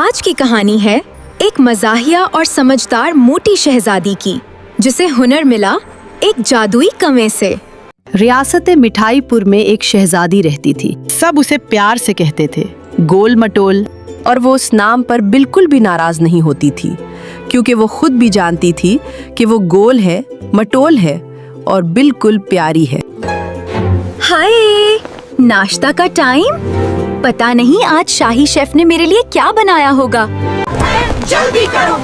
آج کی کہانی ہے ایک مزاحیہ اور سمجھدار موٹی شہزادی کی جسے ہنر ملا ایک جادوئی کنویں سے۔ ریاست مٹھائی پور میں ایک شہزادی رہتی تھی۔ سب اسے پیار سے کہتے تھے گول مٹول، اور وہ اس نام پر بالکل بھی ناراض نہیں ہوتی تھی کیونکہ وہ خود بھی جانتی تھی کہ وہ گول ہے، مٹول ہے اور بالکل پیاری ہے۔ ہائے، ناشتہ کا ٹائم؟ پتہ نہیں آج شاہی شیف نے میرے لیے کیا بنایا ہوگا۔ جلدی کرو،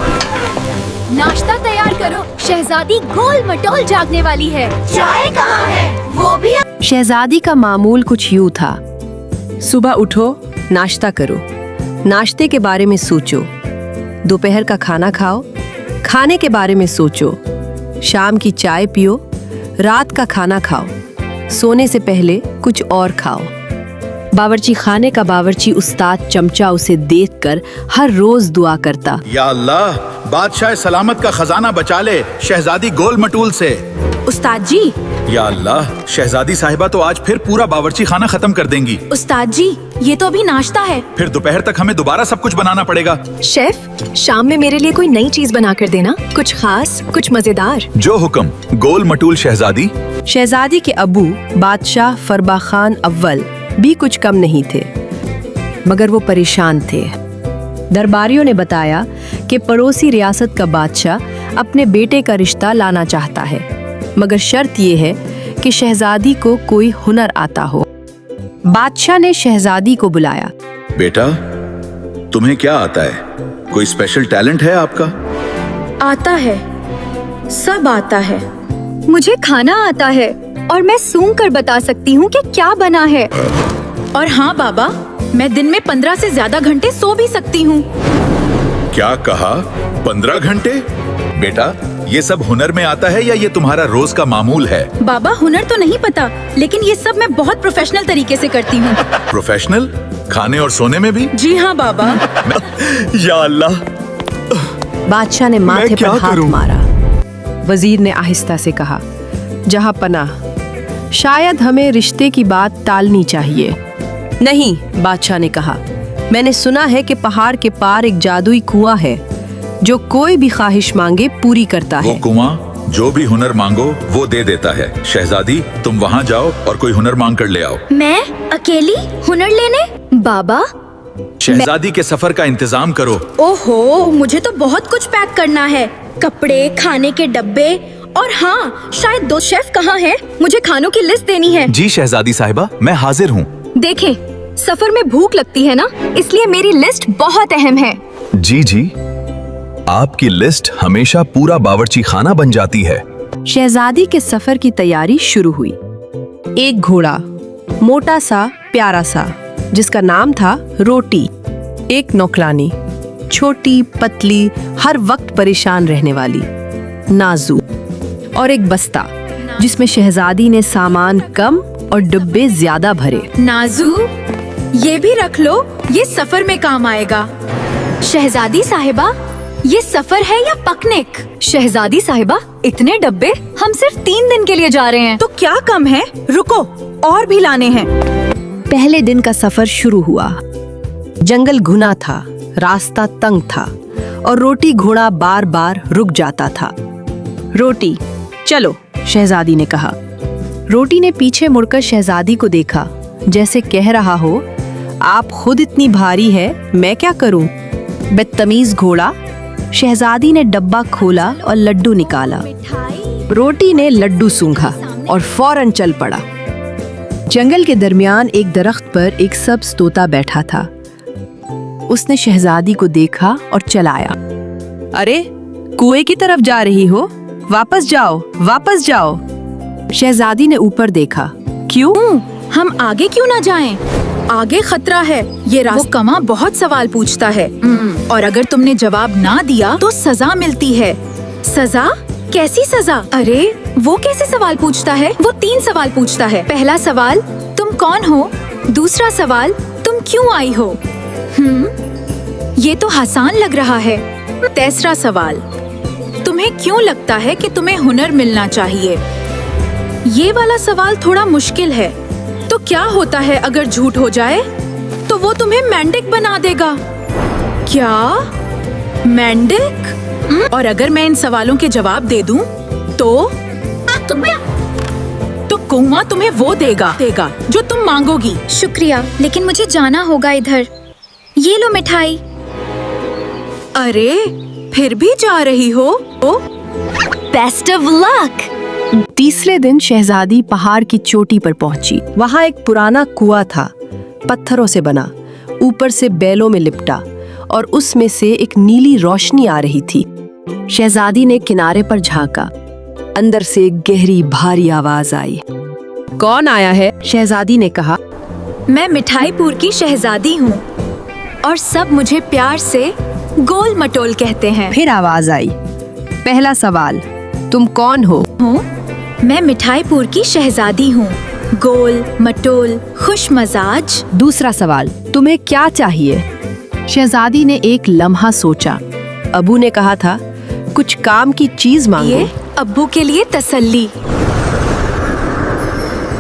ناشتہ تیار کرو، شہزادی گول مٹول جاگنے والی ہے۔ چائے کہاں ہے؟ وہ بھی۔ شہزادی کا معمول کچھ یوں تھا: صبح اٹھو، ناشتہ کرو، ناشتے کے بارے میں سوچو، دوپہر کا کھانا کھاؤ، کھانے کے بارے میں سوچو، شام کی چائے پیو، رات کا کھانا کھاؤ، سونے سے پہلے کچھ اور کھاؤ۔ باورچی خانے کا باورچی استاد چمچا اسے دیکھ کر ہر روز دعا کرتا: یا اللہ، بادشاہ سلامت کا خزانہ بچا لے شہزادی گول مٹول سے۔ استاد جی، یا اللہ، شہزادی صاحبہ تو آج پھر پورا باورچی خانہ ختم کر دیں گی۔ استاد جی، یہ تو ابھی ناشتہ ہے، پھر دوپہر تک ہمیں دوبارہ سب کچھ بنانا پڑے گا۔ شیف شام میں میرے لیے کوئی نئی چیز بنا کر دینا، کچھ خاص، کچھ مزیدار۔ جو حکم گول مٹول شہزادی۔ شہزادی کے ابو بادشاہ فربا خان اول بھی کچھ کم نہیں تھے، مگر وہ پریشان تھے۔ درباریوں نے بتایا کہ پڑوسی ریاست کا بادشاہ اپنے بیٹے کا رشتہ لانا چاہتا ہے، مگر شرط یہ ہے کہ شہزادی کو کوئی ہنر آتا ہو۔ بادشاہ نے شہزادی کو بلایا۔ بیٹا، تمہیں کیا آتا ہے؟ کوئی اسپیشل ٹیلنٹ ہے آپ کا؟ آتا ہے، سب آتا ہے۔ مجھے کھانا آتا ہے اور میں سونگ کر بتا سکتی ہوں کہ کیا بنا ہے۔ اور ہاں بابا، میں دن میں 15 سے زیادہ گھنٹے سو بھی سکتی ہوں۔ کیا کہا؟ 15 گھنٹے؟ بیٹا، یہ سب ہنر میں آتا ہے یا یہ تمہارا روز کا معمول ہے؟ بابا، ہنر تو نہیں پتا، لیکن یہ سب میں بہت پروفیشنل طریقے سے کرتی ہوں۔ پروفیشنل؟ کھانے اور سونے میں بھی؟ جی ہاں بابا۔ یا اللہ، بادشاہ نے ماتھے پر ہاتھ مارا۔ وزیر نے آہستہ سے کہا: جہاں پناہ، شاید ہمیں رشتے کی بات ٹالنی چاہیے۔ نہیں، بادشاہ نے کہا، میں نے سنا ہے کہ پہاڑ کے پار ایک جادوئی کنواں ہے جو کوئی بھی خواہش مانگے پوری کرتا ہے۔ وہ کنواں جو بھی ہنر مانگو وہ دے دیتا ہے۔ شہزادی، تم وہاں جاؤ اور کوئی ہنر مانگ کر لے آؤ۔ میں اکیلی ہنر لینے؟ بابا، شہزادی کے سفر کا انتظام کرو۔ اوہو، مجھے تو بہت کچھ پیک کرنا ہے، کپڑے، کھانے کے ڈبے، اور ہاں، شاید 2 شیف کہاں ہیں، مجھے کھانوں کی لسٹ دینی ہے۔ جی شہزادی صاحبہ، میں حاضر ہوں۔ دیکھیں، سفر میں بھوک لگتی ہے نا، اس لیے میری لسٹ بہت اہم ہے۔ جی جی، آپ کی لسٹ ہمیشہ پورا باورچی خانہ بن جاتی ہے۔ شہزادی کے سفر کی تیاری شروع ہوئی۔ ایک گھوڑا، موٹا سا، پیارا سا، جس کا نام تھا روٹی۔ ایک نوکرانی، چھوٹی، پتلی، ہر وقت پریشان رہنے والی، نازو۔ اور ایک بستہ جس میں شہزادی نے سامان کم اور ڈبے زیادہ بھرے۔ نازو، یہ بھی رکھ لو، یہ سفر میں کام آئے گا۔ شہزادی صاحبہ، یہ سفر ہے یا پکنک؟ شہزادی صاحبہ، اتنے ڈبے؟ ہم صرف 3 دن کے لیے جا رہے ہیں۔ تو کیا کم ہے؟ رکو، اور بھی لانے ہیں۔ پہلے دن کا سفر شروع ہوا۔ جنگل گھنا تھا، راستہ تنگ تھا، اور روٹی گھوڑا بار بار رک جاتا تھا۔ روٹی، چلو، شہزادی نے کہا۔ روٹی نے پیچھے مڑ کر شہزادی کو دیکھا، جیسے کہہ رہا ہو، آپ خود اتنی بھاری ہے، میں کیا کروں؟ بدتمیز گھوڑا۔ شہزادی نے ڈبہ کھولا اور لڈو نکالا۔ روٹی نے لڈو سونگھا اور فوراً چل پڑا۔ جنگل کے درمیان ایک درخت پر ایک سبز طوطا بیٹھا تھا۔ اس نے شہزادی کو دیکھا اور چلایا۔ ارے، کنویں کی طرف جا رہی ہو؟ واپس جاؤ، واپس جاؤ۔ شہزادی نے اوپر دیکھا۔ کیوں؟ ہم آگے کیوں نہ جائیں؟ آگے خطرہ ہے، یہ راستہ کماں بہت سوال پوچھتا ہے، اور اگر تم نے جواب نہ دیا تو سزا ملتی ہے۔ سزا؟ کیسی سزا؟ ارے، وہ کیسے سوال پوچھتا ہے؟ وہ 3 سوال پوچھتا ہے۔ پہلا سوال، تم کون ہو؟ دوسرا سوال، تم کیوں آئی ہو؟ یہ تو آسان لگ رہا ہے۔ تیسرا سوال، تمہیں کیوں لگتا ہے کہ تمہیں ہنر ملنا چاہیے؟ یہ والا سوال تھوڑا مشکل ہے۔ تو کیا ہوتا ہے اگر جھوٹ ہو جائے؟ تو وہ تمہیں مینڈک بنا دے گا۔ क्या? मेंढक? और अगर मैं इन सवालों के जवाब दे दूं तो कौआ तुम्हें वो देगा जो तुम मांगोगी। शुक्रिया, लेकिन मुझे जाना होगा इधर। ये लो मिठाई। अरे फिर भी जा रही हो? Best of luck. तीसरे दिन शहजादी पहाड़ की चोटी पर पहुंची। वहां एक पुराना कुआं था, पत्थरों से बना, ऊपर से बैलों में लिपटा, और उसमें से एक नीली रोशनी आ रही थी। शहजादी ने किनारे पर झांका। अंदर से एक गहरी भारी आवाज आई। कौन आया है? शहजादी ने कहा। मैं मिठाईपुर की शहजादी हूँ और सब मुझे प्यार से गोल मटोल कहते हैं। फिर आवाज आई। पहला सवाल, तुम कौन हो? मैं मिठाईपुर की शहजादी हूँ, गोल मटोल खुश मजाज। दूसरा सवाल, तुम्हें क्या चाहिए? शहजादी ने एक लम्हा सोचा। अबू ने कहा था, कुछ काम की चीज मांगो। ये अब्बू के लिए तसल्ली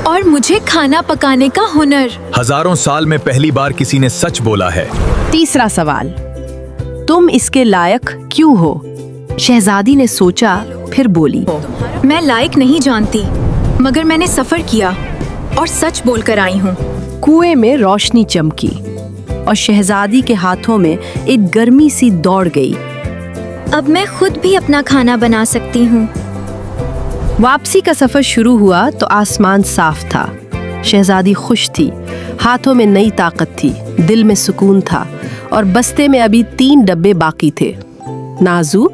और मुझे खाना पकाने का हुनर। हजारों साल में पहली बार किसी ने सच बोला है। तीसरा सवाल, तुम इसके लायक क्यों हो? शहजादी ने सोचा, फिर बोली। मैं लायक नहीं जानती, मगर मैंने सफर किया और सच बोलकर आई हूँ। कुएं में रोशनी चमकी और शहजादी के हाथों में एक गर्मी सी दौड़ गई। अब मैं खुद भी अपना खाना बना सकती हूँ। वापसी का सफर शुरू हुआ तो आसमान साफ था। शहजादी खुश थी, हाथों में नई ताकत थी, दिल में सुकून था, और बस्ते में अभी 3 डब्बे बाकी थे। नाजू,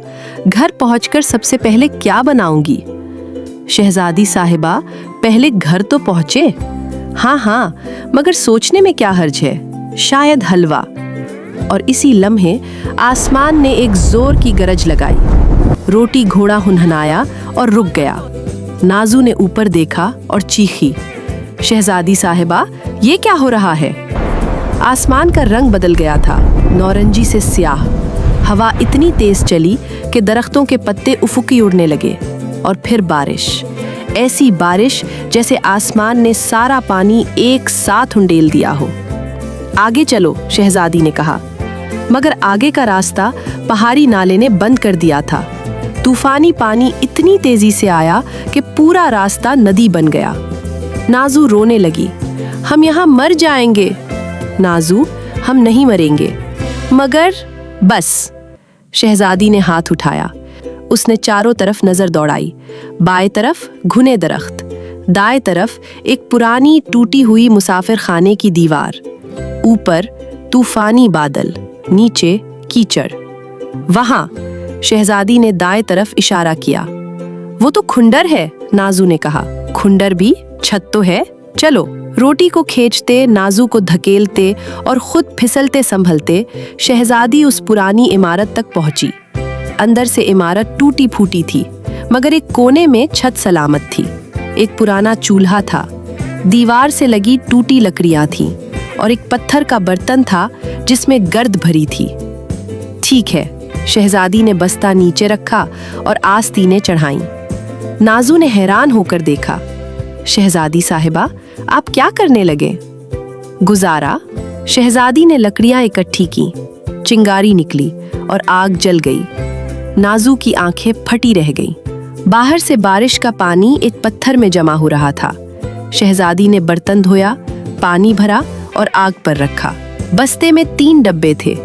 घर पहुंचकर सबसे पहले क्या बनाऊंगी? शहजादी साहिबा, पहले घर तो पहुंचे। हाँ, मगर सोचने में क्या हर्ज है? शायद हलवा। और इसी लम्हे आसमान ने एक जोर की गरज लगाई। रोटी घोड़ा हुनहुनाया और रुक गया। नाजू ने ऊपर देखा और चीखी, शहजादी साहिबा, ये क्या हो रहा है? आसमान का रंग बदल गया था, नौरंगी से स्याह। हवा इतनी तेज चली कि दरख्तों के पत्ते उफुकी उड़ने लगे। और फिर बारिश, ऐसी बारिश जैसे आसमान ने सारा पानी एक साथ उंडेल दिया हो। आगे चलो, शहजादी ने कहा, मगर आगे का रास्ता पहाड़ी नाले ने बंद कर दिया था। तूफानी पानी इतनी तेजी से आया कि पूरा रास्ता नदी बन गया। नाजू रोने लगी, हम यहाँ मर जाएंगे। नाजू, हम नहीं मरेंगे, मगर बस। शहजादी ने हाथ उठाया। उसने चारों तरफ नजर दौड़ाई। बाएं तरफ घुने दरख्त, दाएं तरफ एक पुरानी टूटी हुई मुसाफिर खाने की दीवार, ऊपर तूफानी बादल, नीचे कीचड़। वहां शहजादी ने दाएं तरफ इशारा किया। वो तो खुंडर है, नाजू ने कहा। खुंडर भी छत तो है, चलो। रोटी को खींचते, नाजू को धकेलते और खुद फिसलते संभलते शहजादी उस पुरानी इमारत तक पहुंची। अंदर से इमारत टूटी फूटी थी, मगर एक कोने में छत सलामत थी। एक पुराना चूल्हा था, दीवार से लगी टूटी लकड़ियां थीं, और एक पत्थर का बर्तन था जिसमें गर्द भरी थी। ठीक है, शहजादी ने बस्ता नीचे रखा और आस्तीनें चढ़ाईं। नाजू ने हैरान होकर देखा। शहजादी साहिबा, आप क्या करने लगे? गुजारा। शहजादी ने लकड़ियां इकट्ठी की, चिंगारी निकली और आग जल गई। नाजू की आंखें फटी रह गईं। बाहर से बारिश का पानी एक पत्थर में जमा हो रहा था। शहजादी ने बर्तन धोया, पानी भरा और आग पर रखा। बस्ते में 3 डब्बे थे,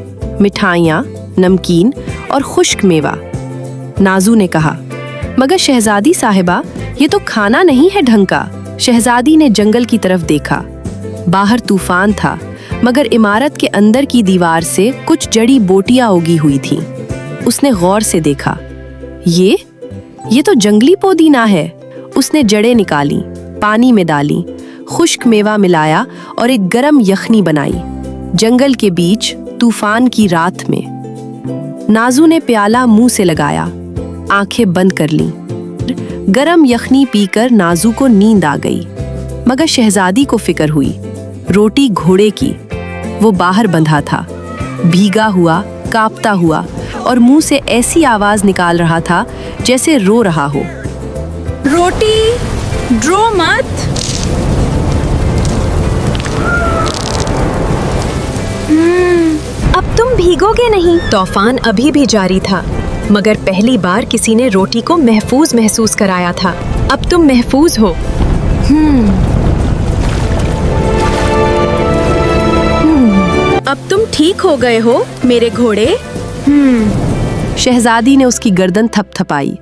मिठाइयाँ, नमकीन और खुश्क मेवा। नाजू ने कहा, मगर शहजादी साहिबा, ये तो खाना नहीं है ढंग का। शहजादी ने जंगल की तरफ देखा। बाहर तूफान था, मगर इमारत के अंदर की दीवार से कुछ जड़ी बोटियां उगी हुई थीं। उसने गौर से देखा। ये तो जंगली पुदीना है। उसने जड़ें निकाली, पानी में डाली, खुश्क मेवा मिलाया और एक गरम यखनी बनाई। जंगल के बीच तूफान की रात में। नाजू ने प्याला मुंह से लगाया, आंखें बंद कर लीं। गरम यखनी पीकर नाजू को नींद आ गई, मगर शहजादी को फिक्र हुई। रोटी घोड़े की, वो बाहर बंधा था, भीगा हुआ, कांपता हुआ, और मुंह से ऐसी आवाज निकाल रहा था जैसे रो रहा हो। रोटी, ड्रो मत। अब तुम भीग भीगोगे नहीं। तूफान अभी भी जारी था, मगर पहली बार किसी ने रोटी को महफूज महसूस कराया था। अब तुम महफूज हो। अब तुम ठीक हो गए हो मेरे घोड़े। शहजादी ने उसकी गर्दन थपथपाई।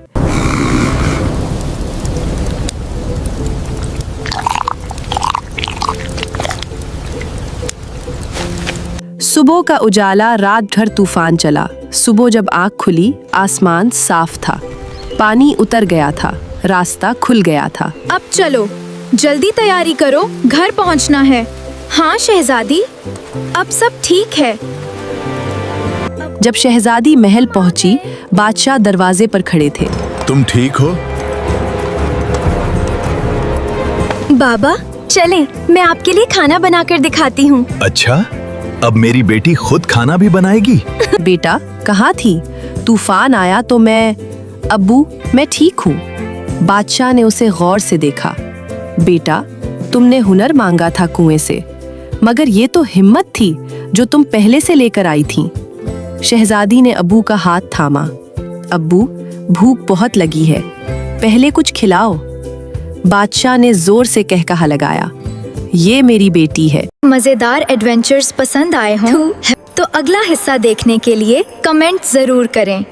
सुबह का उजाला रात भर तूफान चला। सुबह जब आँख खुली, आसमान साफ था, पानी उतर गया था, रास्ता खुल गया था। अब चलो, जल्दी तैयारी करो, घर पहुंचना है। हाँ शहजादी, अब सब ठीक है। जब शहजादी महल पहुंची, बादशाह दरवाजे पर खड़े थे। तुम ठीक हो? बाबा चलें, मैं आपके लिए खाना बनाकर दिखाती हूँ। अच्छा, अब मेरी बेटी खुद खाना भी बनाएगी? बेटा कहाँ थी? तूफान आया तो अब्बू मैं ठीक हूँ। बादशाह ने उसे गौर से देखा। बेटा, तुमने हुनर मांगा था कुएं से, मगर ये तो हिम्मत थी जो तुम पहले से लेकर आई थी। शहजादी ने अब्बू का हाथ थामा। अब्बू, भूख बहुत लगी है, पहले कुछ खिलाओ। बादशाह ने जोर से कहकहा लगाया, ये मेरी बेटी है। मजेदार एडवेंचर्स पसंद आए हों तो अगला हिस्सा देखने के लिए कमेंट जरूर करें।